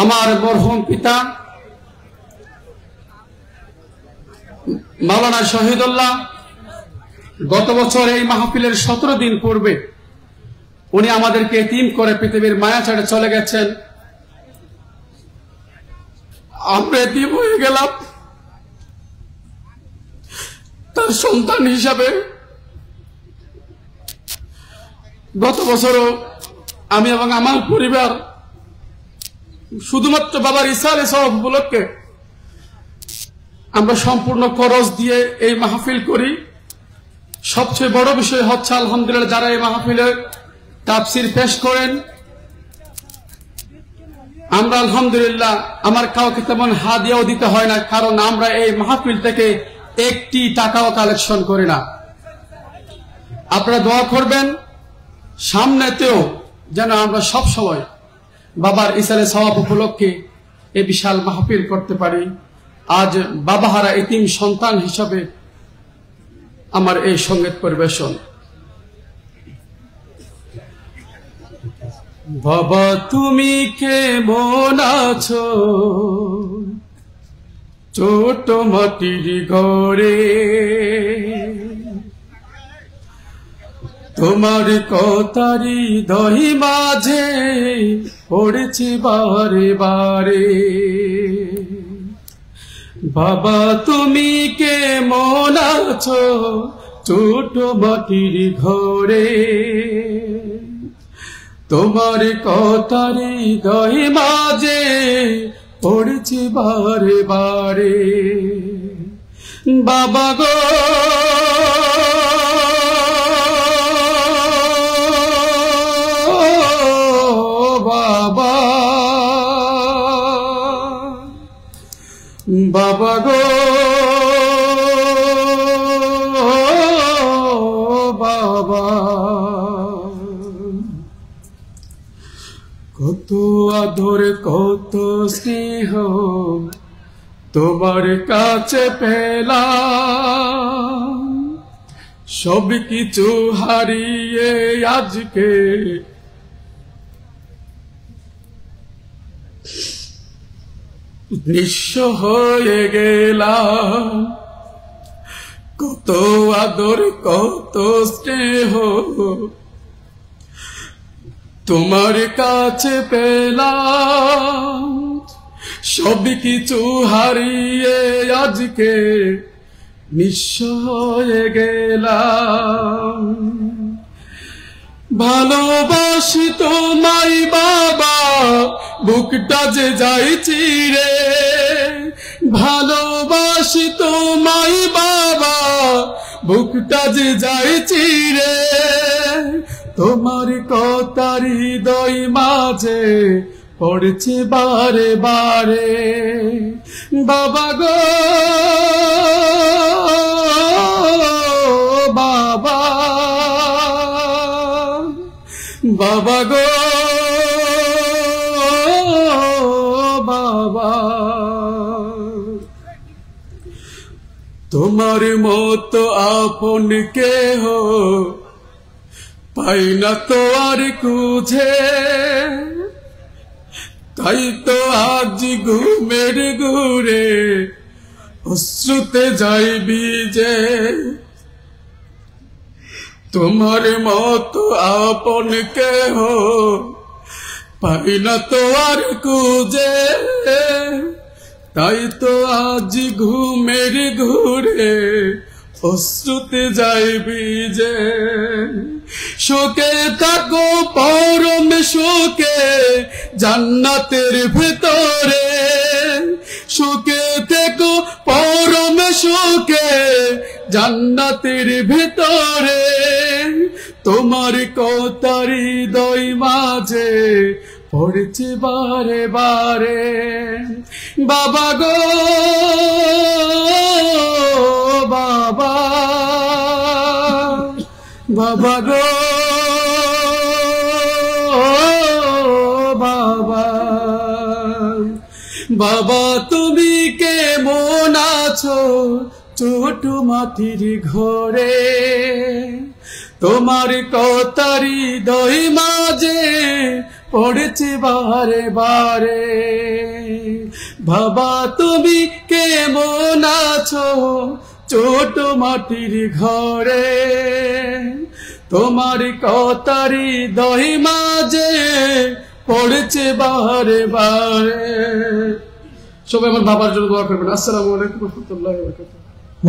আমার মরহুম পিতা মাওলানা শহীদুল্লাহ গত বছর এই মাহফিলের 17 দিন পূর্বে উনি আমাদেরকে এতিম করে পৃথিবীর মায়া ছেড়ে চলে গেছেন। আমরা এতিম হয়ে গেলাম। তার সন্তান হিসাবে গত বছরও আমি এবং আমার পরিবার শুধুমাত্র বাবার ইসালে সওয়াব উপলক্ষে আমরা সম্পূর্ণ খরচ দিয়ে এই মাহফিল করি। সবচেয়ে বড় বিষয় হচ্ছে আলহামদুলিল্লাহ যারা এই মাহফিলে তাফসীর পেশ করেন, আমরা আলহামদুলিল্লাহ আমার কাউকে তেমন হাদিয়াও দিতে হয় না, কারণ আমরা এই মাহফিল থেকে একটি টাকাও কালেকশন করি না। আপনারা দোয়া করবেন সামনেতেও যেন আমরা সব সময় বাবার ইসালে সওয়াব উপলক্ষে এই বিশাল মাহফিল করতে পারি। আজ বাবাহারা এতিম সন্তান হিসাবে আমার এই সঙ্গীত পরিবেশন। বাবা তুমি কেমন আছো ছোট মাটির ঘরে, তোমার কথারি দহি মাঝে পড়েছি বারে বারে। বাবা তুমি কেমন আছো ছোট মাটির ঘরে, তোমার কথারি দহি মাঝে পড়েছি বারে বারে। বাবা গো বাবা, বাবা গো বাবা, কত আদর কত স্নেহ তোমার কাছে পেলাম, সব কিছু হারিয়ে আজকে নিঃস্ব হয়ে গেলাম। কত আদর কত স্নেহ তোমার কাছে পেলাম, সব কিছু হারিয়ে আজকে নিঃস্ব হয়ে গেলাম। ভালোবাসি তোমায় বাবা বুকটা যে যাই চিরে, ভালোবাসি তোমায় বাবা বুকটা যে যাই চিরে। তোমার কথার হৃদয় মাঝে পড়ছে বারে বারে। বাবা গো বাবা, বাবা গো বাবা, তোমার মতো আপন কেহ পাই না তো আর খুঁজে, তাই তো আজ ঘুমের ঘুরে অশ্রুতে যাই ভিজে। তোমার মতো আপন কেহ পাই না তো আর খুঁজে, তাই তো আজ ঘুমের ঘুরে অশ্রুতে যাই ভিজে। শোকে থাকো পরম শোকে জান্নাতের ভেতরে, শোকে থেকো পরম শোকে জান্নাতের ভেতরে। তোমার কথার হৃদয় মাঝে পড়ছে বারে বারে। বাবা গো বাবা, বাবা গো বাবা, বাবা তুমি কেমন আছো ছোট মাটির ঘরে, তোমার কথার হৃদয় মাঝে পড়েছে বারে বারে। বাবা তুমি কেমন আছো ছোট মাটির ঘরে, তোমার কথারি দহি মাঝে পড়েছে বারে বারে। সবাই আমার বাবার জন্য দোয়া করবেন। আসসালামু আলাইকুম ওয়া রাহমাতুল্লাহি ওয়া বারাকাতুহু।